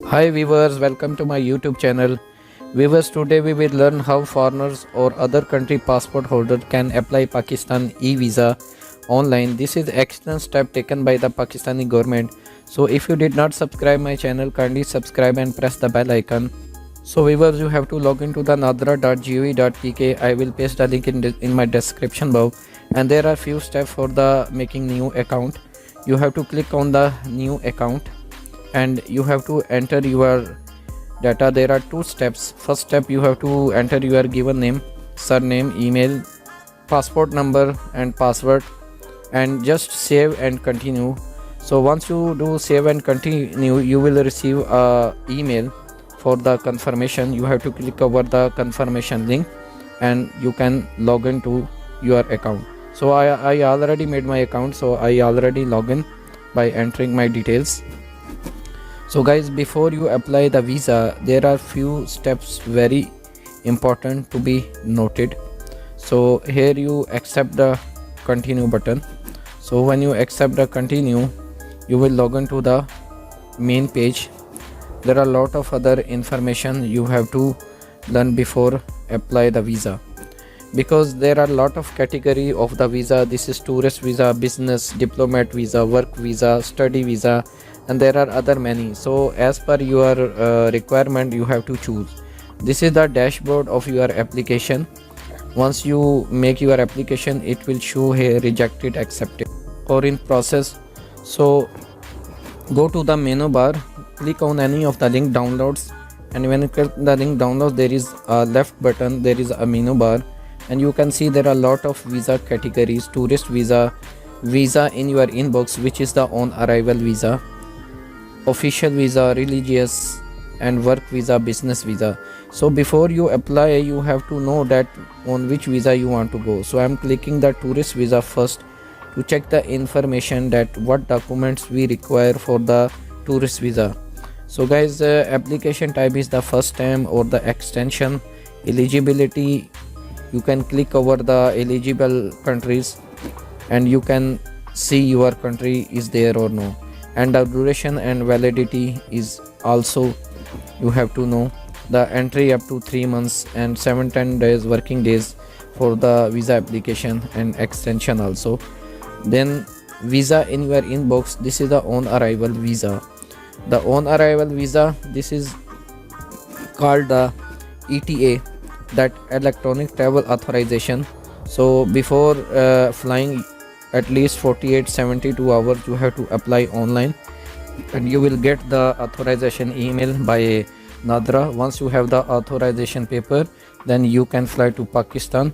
Hi viewers, welcome to my YouTube channel. Viewers, today we will learn how foreigners or other country passport holder can apply Pakistan e-visa online. This is excellent step taken by the Pakistani government. So if you did not subscribe my channel, kindly subscribe and press the bell icon. So viewers, you have to log into the nadra.gov.pk. I will paste the link in my description box, and there are few steps for the making new account. You have to click on the new account and you have to enter your data. There are two steps. First step, you have to enter your given name, surname, email, passport number and password, and just save and continue. So once you do save and continue, you will receive a email for the confirmation. You have to click over the confirmation link and you can log into your account. So I already made my account, so I already log in by entering my details. So guys, before you apply the visa, there are few steps very important to be noted. So here you accept the continue button. So when you accept the continue, you will log into the main page. There are a lot of other information you have to learn before apply the visa, because there are a lot of category of the visa. This is tourist visa, business, diplomat visa, work visa, study visa, and there are other many. So as per your requirement, you have to choose. This is the dashboard of your application. Once you make your application, it will show here rejected, accepted, or in process. So go to the menu bar, click on any of the link downloads, and when you click the link downloads, there is a left button, there is a menu bar, and you can see there are a lot of visa categories: tourist visa, visa in your inbox, which is the on arrival visa, official visa, religious, and work visa, business visa. So before you apply, you have to know that on which visa you want to go. So I'm clicking the tourist visa first to check the information that what documents we require for the tourist visa. So guys, application type is the first time or the extension. Eligibility, you can click over the eligible countries and you can see your country is there or no, and the duration and validity is also you have to know. The entry up to 3 months and 7-10 days working days for the visa application and extension also. Then visa in your inbox, this is the on arrival visa. The on arrival visa, this is called the ETA, that electronic travel authorization. So before flying, at least 48-72 hours you have to apply online, and you will get the authorization email by Nadra. Once you have the authorization paper, then you can fly to Pakistan.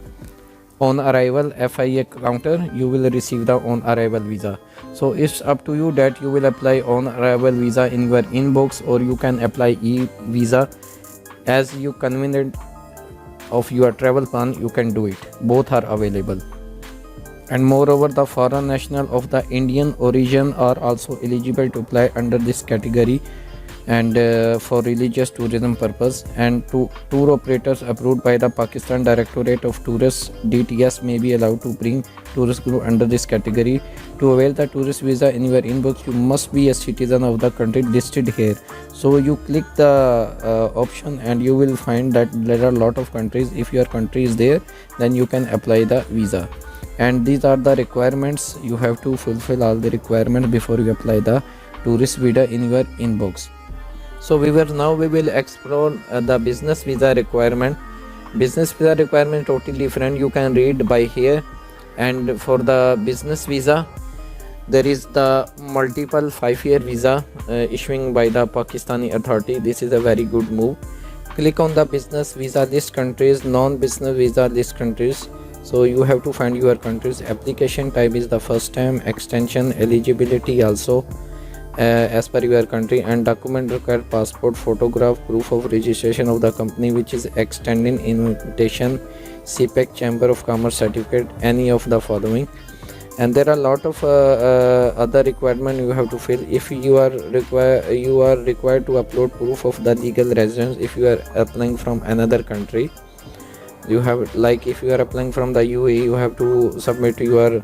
On arrival FIA counter, you will receive the on arrival visa. So it's up to you that you will apply on arrival visa in your inbox, or you can apply e-visa as you convenient of your travel plan. You can do it, both are available. And moreover, the foreign national of the Indian origin are also eligible to apply under this category, and for religious tourism purpose. And tour operators approved by the Pakistan Directorate of Tourists DTS may be allowed to bring tourist group under this category. To avail the tourist visa in your inbox, you must be a citizen of the country listed here. So you click the option and you will find that there are a lot of countries. If your country is there, then you can apply the visa, and these are the requirements. You have to fulfill all the requirements before you apply the tourist visa in your inbox. So viewers, now we will explore the business visa requirement. Business visa requirement totally different, you can read by here. And for the business visa, there is the multiple 5-year visa issuing by the Pakistani authority. This is a very good move. Click on the business visa list countries, non-business visa list countries. So you have to find your countries. Application type is the first time, extension, eligibility also as per your country, and document required: passport, photograph, proof of registration of the company which is extending invitation, CPEC, Chamber of Commerce certificate, any of the following. And there are a lot of other requirement you have to fill. If you are required to upload proof of the legal residence if you are applying from another country. You have, like if you are applying from the UAE, you have to submit your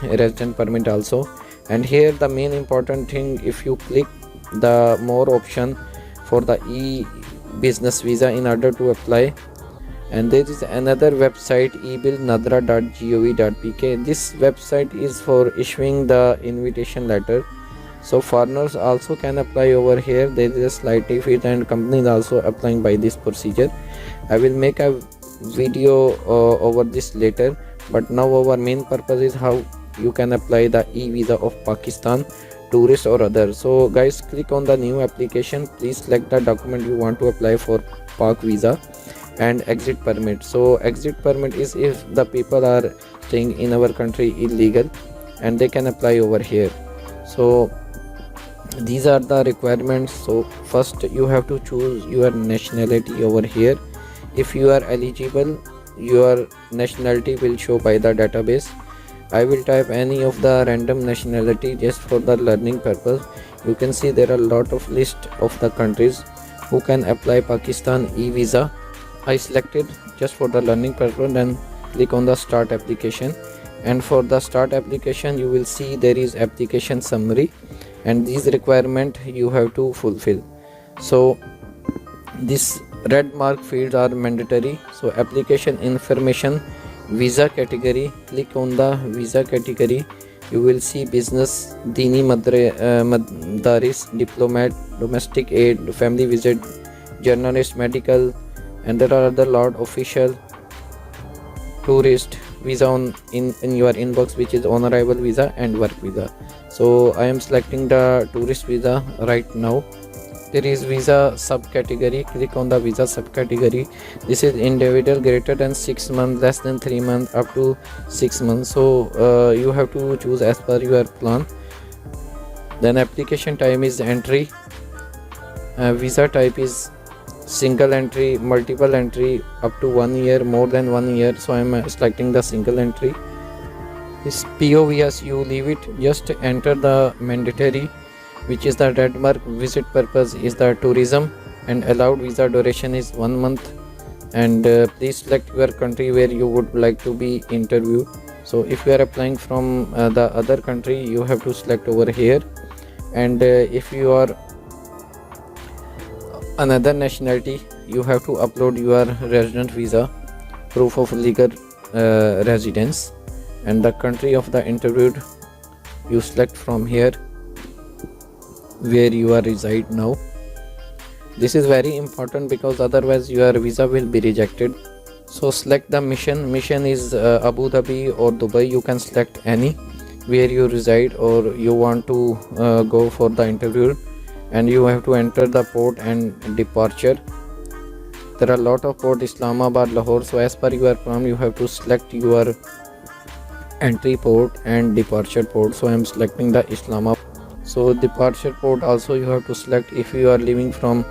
resident permit also. And here the main important thing, if you click the more option for the e-business visa in order to apply. And there is another website, ebillnadra.gov.pk. This website is for issuing the invitation letter, so foreigners also can apply over here. There is a slight fee and companies also applying by this procedure. I will make a video over this later, but now our main purpose is how you can apply the e-visa of Pakistan, tourist or other. So guys, click on the new application. Please select the document you want to apply for Pak visa and exit permit. So exit permit is if the people are staying in our country illegal and they can apply over here. So these are the requirements. So first you have to choose your nationality over here. If you are eligible, your nationality will show by the database. I will type any of the random nationality just for the learning purpose. You can see there are a lot of list of the countries who can apply Pakistan e-visa. I selected just for the learning purpose, then click on the start application, and for the start application you will see there is application summary and these requirement you have to fulfill. So this red mark fields are mandatory. So application information, visa category, click on the visa category. You will see business, Dini Madaris, diplomat, domestic aid, family visit, journalist, medical, and there are other lot official, tourist visa on in your inbox, which is on arrival visa and work visa. So I am selecting the tourist visa right now. There is visa subcategory. Click on the visa subcategory. This is individual, greater than 6 months, less than 3 months, up to 6 months. So you have to choose as per your plan. Then application time is entry. Visa type is single entry, multiple entry, up to 1 year, more than 1 year. So I am selecting the single entry. This POVS, you leave it, just enter the mandatory, which is the red mark. Visit purpose is the tourism and allowed visa duration is 1 month. And please select your country where you would like to be interviewed. So if you are applying from the other country, you have to select over here. And if you are another nationality, you have to upload your resident visa, proof of legal residence, and the country of the interviewed you select from here where you are reside now. This is very important because otherwise your visa will be rejected. So select the mission is Abu Dhabi or Dubai. You can select any where you reside or you want to go for the interview, and you have to enter the port and departure. There are a lot of port, Islamabad, Lahore. So as per your plan you have to select your entry port and departure port. So I am selecting the Islamabad. So departure port also you have to select. If you are leaving from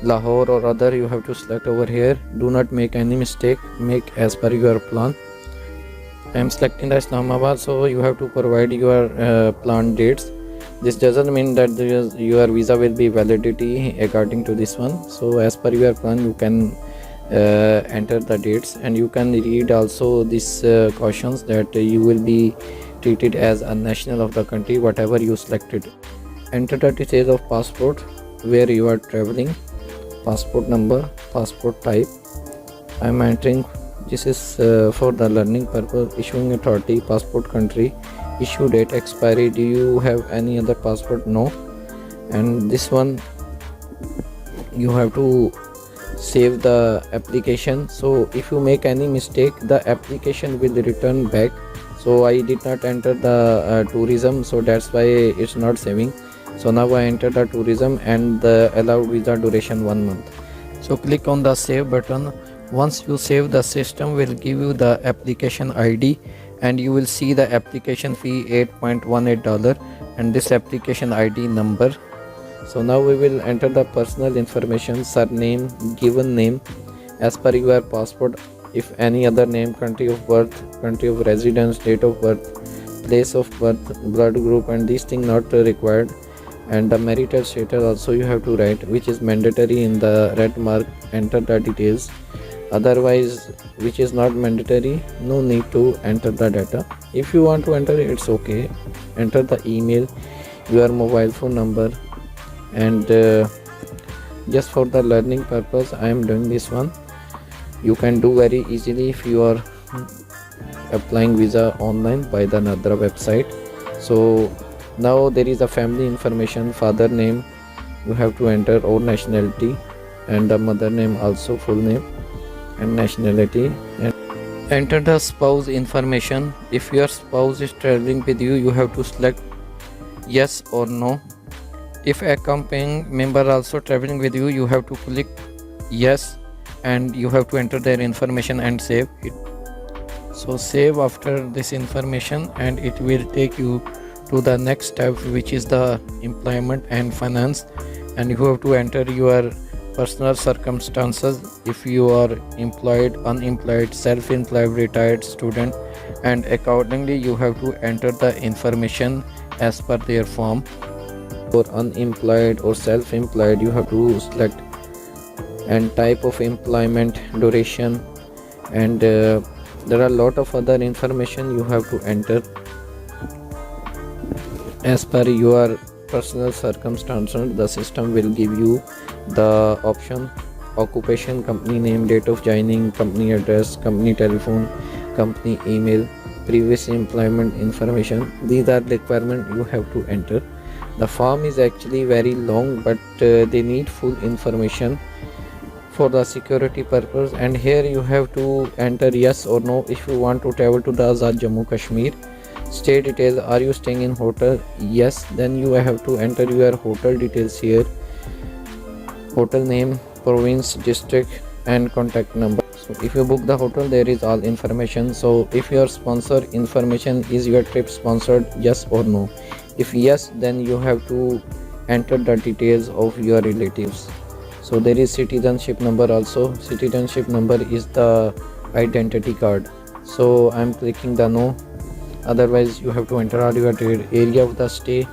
Lahore or other, you have to select over here. Do not make any mistake, make as per your plan. I am selecting the Islamabad, so you have to provide your planned dates. This doesn't mean that your visa will be validity according to this one. So as per your plan you can enter the dates, and you can read also this cautions that you will be treated as a national of the country whatever you selected. Enter the details of passport, where you are traveling, passport number, passport type. I am entering. This is for the learning purpose. Issuing authority, passport country, issue date, expiry. Do you have any other passport? No. And this one you have to save the application. So if you make any mistake, the application will return back. So I did not enter the tourism, so that's why it's not saving. So now I enter the tourism and the allowed visa duration 1 month. So click on the save button. Once you save, the system will give you the application ID, and you will see the application fee $8.18 and this application ID number. So now we will enter the personal information, surname, given name as per your passport. If any other name, country of birth, country of residence, date of birth, place of birth, blood group, and these things not required. And the marital status also you have to write, which is mandatory in the red mark. Enter the details. Otherwise, which is not mandatory, no need to enter the data. If you want to enter, it's okay. Enter the email, your mobile phone number, and just for the learning purpose I am doing this one. You can do very easily if you are applying visa online by the Nadra website. So now there is a family information, father name you have to enter, or nationality, and the mother name also, full name and nationality, and enter the spouse information. If your spouse is traveling with you, you have to select yes or no. If accompanying member also traveling with you, you have to click yes, and you have to enter their information and save it. So save after this information, and it will take you to the next step, which is the employment and finance. And you have to enter your personal circumstances, if you are employed, unemployed, self-employed, retired, student, and accordingly you have to enter the information as per their form. For unemployed or self-employed, you have to select and type of employment, duration, and there are a lot of other information you have to enter as per your personal circumstances. The system will give you the option: occupation, company name, date of joining, company address, company telephone, company email, previous employment information. These are requirements you have to enter. The form is actually very long, but they need full information for the security purpose. And here you have to enter yes or no. If you want to travel to the Azad Jammu Kashmir, stay details: are you staying in hotel? Yes. Then you have to enter your hotel details here: hotel name, province, district, and contact number. So if you book the hotel, there is all information. So if your sponsor information, is your trip sponsored, yes or no? If yes, then you have to enter the details of your relatives. So there is citizenship number also. Citizenship number is the identity card. So I'm clicking the no. Otherwise you have to enter all your area of the stay.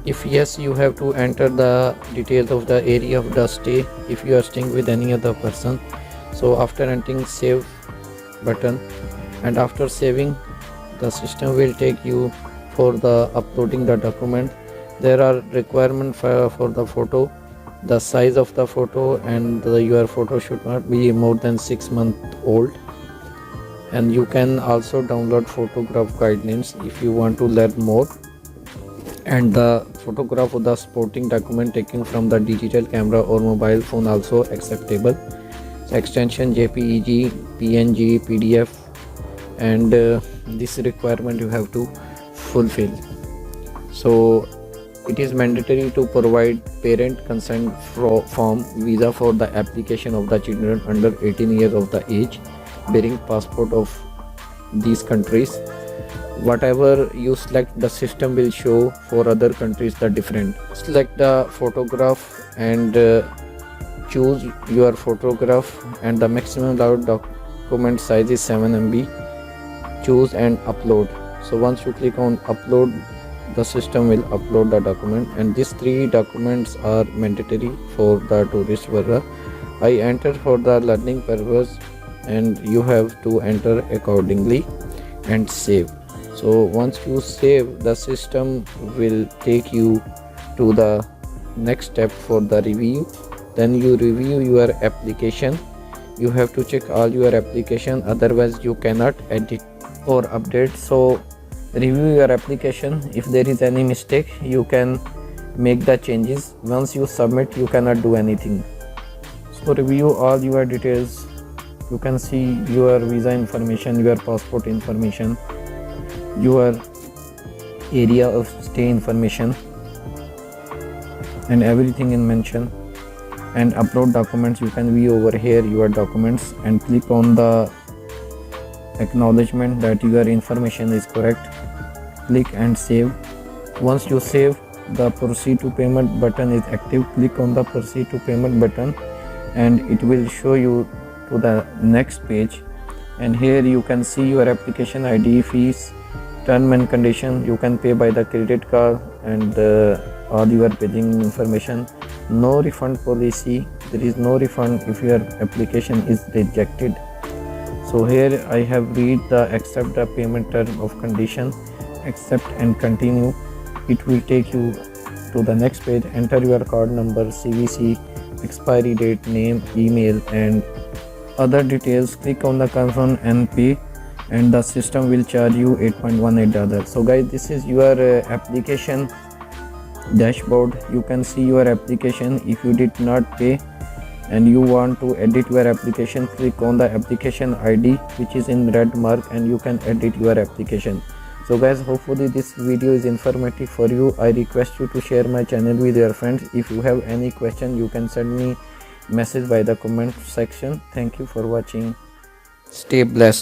If yes, you have to enter the details of the area of the stay if you are staying with any other person. So after entering save button, and after saving, the system will take you for the uploading the document. There are requirements for the photo, the size of the photo, and your photo should not be more than 6 months old. And you can also download photograph guidelines if you want to learn more. And the photograph of the supporting document taken from the digital camera or mobile phone also acceptable. So extension JPEG, PNG, PDF, and this requirement you have to fulfill. So it is mandatory to provide parent consent form visa for the application of the children under 18 years of the age bearing passport of these countries. Whatever you select, the system will show for other countries the different. Select the photograph and choose your photograph, and the maximum allowed document size is 7 MB. Choose and upload. So once you click on upload, the system will upload the document, and these 3 documents are mandatory for the tourist visa. I entered for the learning purpose, and you have to enter accordingly and save. So once you save, the system will take you to the next step for the review. Then you review your application. You have to check all your application, otherwise you cannot edit or update. So review your application. If there is any mistake, you can make the changes. Once you submit, you cannot do anything. So review all your details. You can see your visa information, your passport information, your area of stay information, and everything in mention. And upload documents, you can view over here your documents and click on the acknowledgement that your information is correct. Click and save. Once you save, the proceed to payment button is active. Click on the proceed to payment button, and it will show you to the next page. And here you can see your application ID, fees, term and condition. You can pay by the credit card, and all your paying information. No refund policy. There is no refund if your application is rejected. So here I have read the accept the payment term of condition, accept and continue. It will take you to the next page. Enter your card number, CVC, expiry date, name, email and other details. Click on the confirm and pay, and the system will charge you $8.18. So guys, this is your application dashboard. You can see your application. If you did not pay and you want to edit your application, click on the application ID which is in red mark and you can edit your application. So guys, hopefully this video is informative for you. I request you to share my channel with your friends. If you have any question, you can send me message by the comment section. Thank you for watching. Stay blessed.